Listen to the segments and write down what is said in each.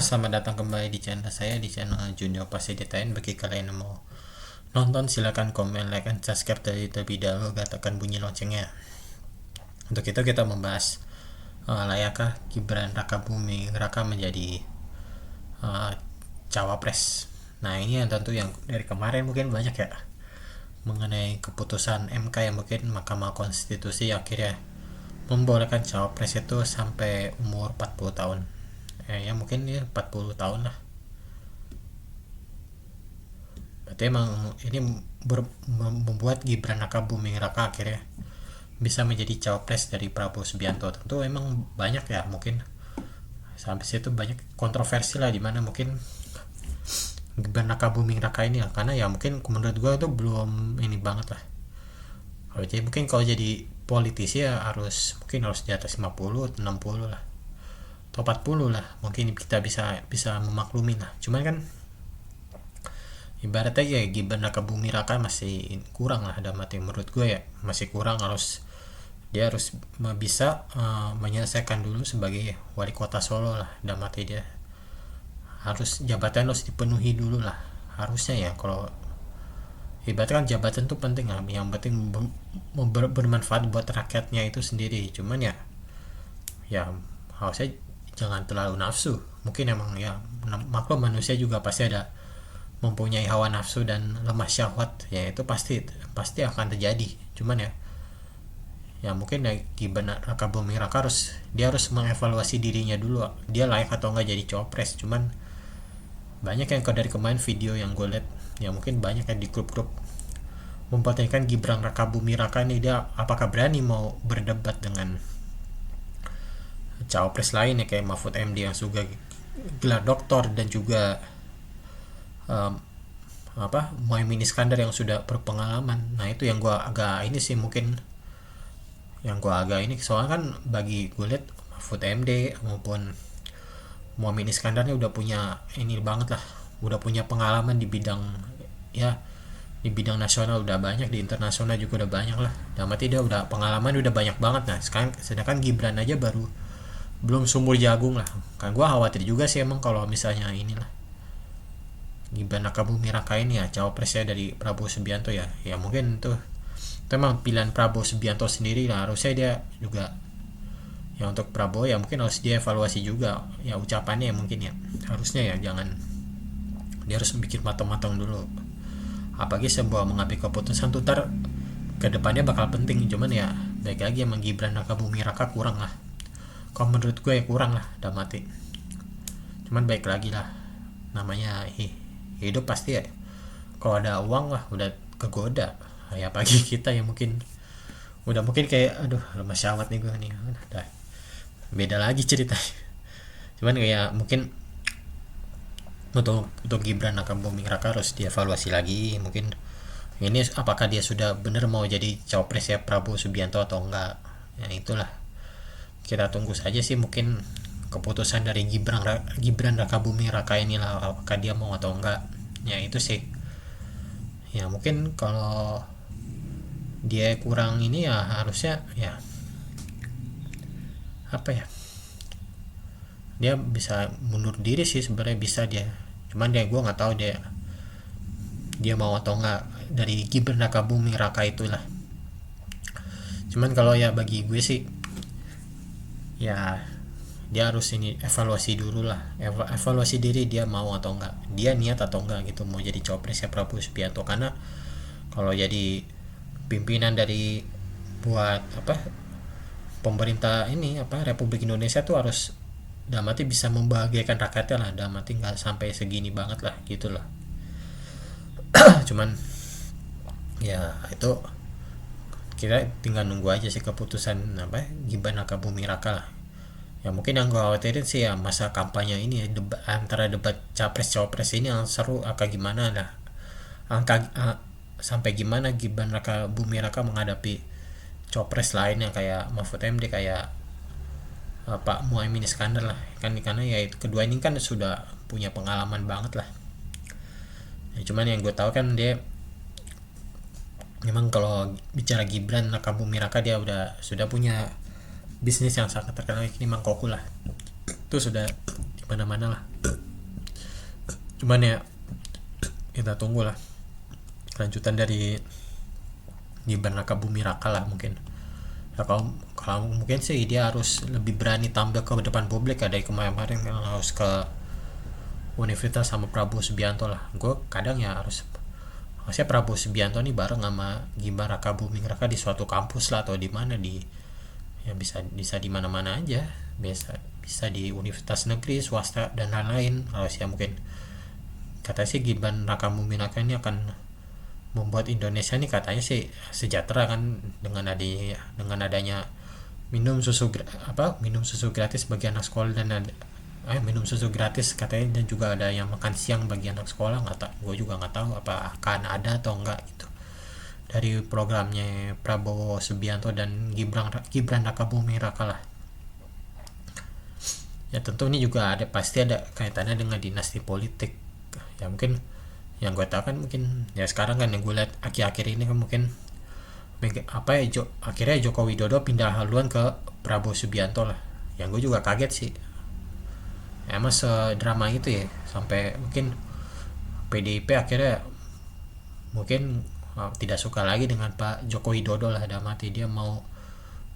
Selamat datang kembali di channel saya, di channel Junior Paseditain. Bagi kalian yang mau nonton, silakan komen, like, dan subscribe terlebih dahulu. Katakan bunyi loncengnya. Untuk itu kita membahas layakkah Gibran Rakabuming Raka menjadi uh, cawapres. Nah, ini yang tentu yang dari kemarin mungkin banyak ya, mengenai keputusan MK yang mungkin Mahkamah Konstitusi akhirnya membolehkan cawapres itu sampai umur 40 tahun. Ya mungkin ya 40 tahun lah. Berarti emang ini membuat Gibran Rakabuming Raka akhirnya bisa menjadi cawapres dari Prabowo Subianto. Tentu emang banyak ya, mungkin sampai situ banyak kontroversi lah, dimana mungkin Gibran Rakabuming Raka ini ya, karena ya mungkin menurut gue itu belum ini banget lah. Kalau jadi politisi ya mungkin harus di atas 50, 60 lah, atau 40 lah, mungkin kita bisa memaklumi lah. Cuman kan ibaratnya ya Gibran Rakabuming Raka masih kurang lah, ada mati menurut gue ya, masih kurang. Dia harus bisa menyelesaikan dulu sebagai wali kota Solo lah, dan mati dia harus jabatan harus dipenuhi dulu lah, harusnya ya. Kalau ibaratnya kan jabatan tuh penting lah, yang penting bermanfaat buat rakyatnya itu sendiri. Cuman ya harusnya jangan terlalu nafsu. Mungkin emang ya maklum, manusia juga pasti ada mempunyai hawa nafsu dan lemah syahwat, ya itu pasti akan terjadi. Cuman ya mungkin ya Gibran Rakabuming Raka harus mengevaluasi dirinya dulu, dia layak atau enggak jadi cawapres. Cuman banyak yang dari kemarin video yang gue lihat, ya mungkin banyak yang di grup-grup mempertanyakan Gibran Rakabuming Raka ini, dia apakah berani mau berdebat dengan cawapres lain ya, kayak Mahfud MD yang juga gelar doktor, dan juga Muhaimin Iskandar yang sudah berpengalaman. Nah itu yang gue agak ini sih, mungkin yang gue agak ini, soalnya kan bagi gue lihat Mahfud MD maupun Muhaimin Iskandarnya udah punya ini banget lah, udah punya pengalaman di bidang nasional udah banyak, di internasional juga udah banyak lah. Dan mati dia udah pengalaman udah banyak banget. Nah sekarang sedangkan Gibran aja belum sumur jagung lah. Kan gue khawatir juga sih emang kalau misalnya inilah Gibran Rakabuming Raka ini ya cawapresnya dari Prabowo Subianto, ya mungkin tuh itu emang pilihan Prabowo Subianto sendiri lah. Harusnya dia juga ya, untuk Prabowo ya mungkin harus dia evaluasi juga ya ucapannya, ya mungkin ya harusnya ya jangan, dia harus mikir matang-matang dulu. Apalagi sebuah mengambil keputusan tuh ntar kedepannya bakal penting. Cuman ya baik lagi emang Gibran Rakabuming Raka kurang lah, kalau menurut gue ya kurang lah, udah mati. Cuman baik lagi lah, namanya hidup pasti ya, kalau ada uang lah udah kegoda ya. Pagi kita ya mungkin mungkin kayak aduh lemah syahwat nih gue nih, udah beda lagi ceritanya. Cuman kayak mungkin untuk Gibran Rakabuming Raka harus dievaluasi lagi, mungkin ini apakah dia sudah benar mau jadi cawapres ya Prabowo Subianto atau enggak. Ya itulah, kita tunggu saja sih mungkin keputusan dari Gibran Rakabuming Raka inilah, apakah dia mau atau enggak. Ya itu sih ya, mungkin kalau dia kurang ini ya harusnya ya dia bisa mundur diri sih sebenarnya, bisa dia. Cuman gue nggak tahu dia mau atau enggak dari Gibran Rakabuming Raka itulah. Cuman kalau ya bagi gue sih ya dia harus ini evaluasi dulu lah, evaluasi diri, dia mau atau enggak, dia niat atau enggak gitu mau jadi cawapres ya Prabowo Subianto. Karena kalau jadi pimpinan dari buat pemerintah ini Republik Indonesia tuh harus mati bisa membahagiakan rakyatnya lah, mati nggak sampai segini banget lah gitu lah. Cuman ya itu kita tinggal nunggu aja sih keputusan Gibran Rakabuming Raka lah. Ya mungkin yang gue khawatirin sih ya masa kampanye ini ya, antara debat capres cawapres ini yang seru akan gimana lah, sampai gimana Gibran Rakabuming Raka menghadapi cawapres lainnya kayak Mahfud MD, kayak Pak Muhaimin Iskandar lah kan, karena ya kedua ini kan sudah punya pengalaman banget lah. Ya, cuman yang gue tahu kan dia memang kalau bicara Gibran Rakabuming Raka dia sudah punya bisnis yang sangat terkenal, ini Mangkoko lah, itu sudah mana-mana lah. Cuman ya kita tunggu lah kelanjutan dari Gibran Rakabuming Raka lah mungkin. Ya kalau mungkin sih dia harus lebih berani tampil ke depan publik ya, dari kemarin kan harus ke Universitas sama Prabowo Subianto lah. Gue kadang ya harusnya Prabowo Subianto nih bareng sama Gibran Rakabuming Raka di suatu kampus lah, atau di mana, di ya bisa di mana-mana aja, bisa di universitas negeri, swasta dan lain-lain. Harusnya mungkin katanya sih Gibran Rakabuming Raka ini akan membuat Indonesia nih katanya sih sejahtera kan, dengan adanya minum susu gratis bagi anak sekolah, dan minum susu gratis katanya, dan juga ada yang makan siang bagi anak sekolah. Gue juga nggak tahu apa akan ada atau enggak gitu dari programnya Prabowo Subianto dan Gibran Rakabuming Raka lah. Ya tentu ini juga pasti ada kaitannya dengan dinasti politik ya. Mungkin yang gue tahu kan mungkin ya sekarang kan yang gue lihat akhir-akhir ini kan mungkin akhirnya Joko Widodo pindah haluan ke Prabowo Subianto lah. Yang gue juga kaget sih, emang sedrama itu ya, sampai mungkin PDIP akhirnya mungkin tidak suka lagi dengan Pak Joko Widodo lah, dalam arti dia mau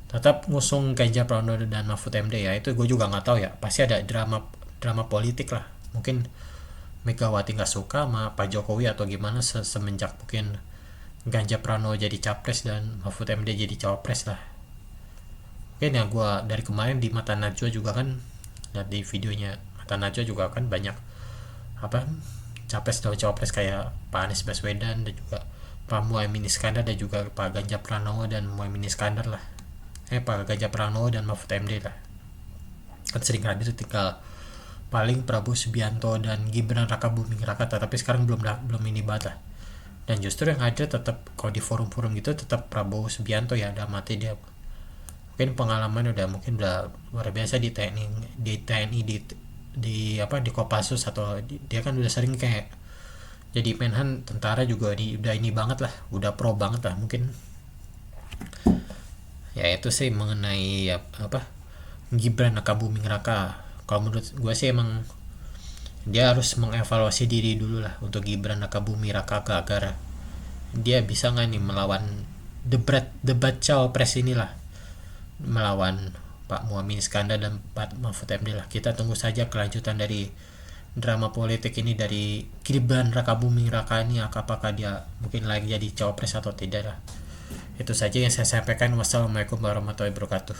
tetap ngusung Ganjar Pranowo dan Mahfud MD ya. Itu gue juga nggak tahu ya, pasti ada drama politik lah. Mungkin Megawati nggak suka sama Pak Jokowi atau gimana semenjak mungkin Ganjar Pranowo jadi capres dan Mahfud MD jadi cawapres lah. Mungkin ya gue dari kemarin di Mata Najwa juga kan, lihat di videonya Mata Najwa juga kan banyak capres dan cawapres kayak Pak Anies Baswedan dan juga Pak Muhaimin Iskandar dan juga Pak Ganjar Pranowo dan Muhaimin Iskandar lah. Pak Ganjar Pranowo dan Mahfud MD lah. Kan sering hadir, tinggal paling Prabowo Subianto dan Gibran Rakabuming Raka, tapi sekarang belum ini banget lah. Dan justru yang ada tetap kalau di forum-forum gitu tetap Prabowo Subianto ya, ada mati dia. Mungkin pengalaman udah luar biasa di TNI di Kopassus, atau dia kan udah sering kayak jadi Menhan tentara juga udah ini banget lah, udah pro banget lah mungkin. Ya itu sih mengenai Gibran Rakabuming Raka. Kalau menurut gue sih emang dia harus mengevaluasi diri dulu lah untuk Gibran Rakabuming Raka, agar dia bisa nggak nih melawan debat cawapres inilah, melawan Pak Muhaimin Iskandar dan Pak Mahfud MD lah. Kita tunggu saja kelanjutan dari drama politik ini dari Gibran Rakabuming Raka ini, apakah dia mungkin lagi jadi cawapres atau tidak lah. Itu saja yang saya sampaikan. Wassalamualaikum warahmatullahi wabarakatuh.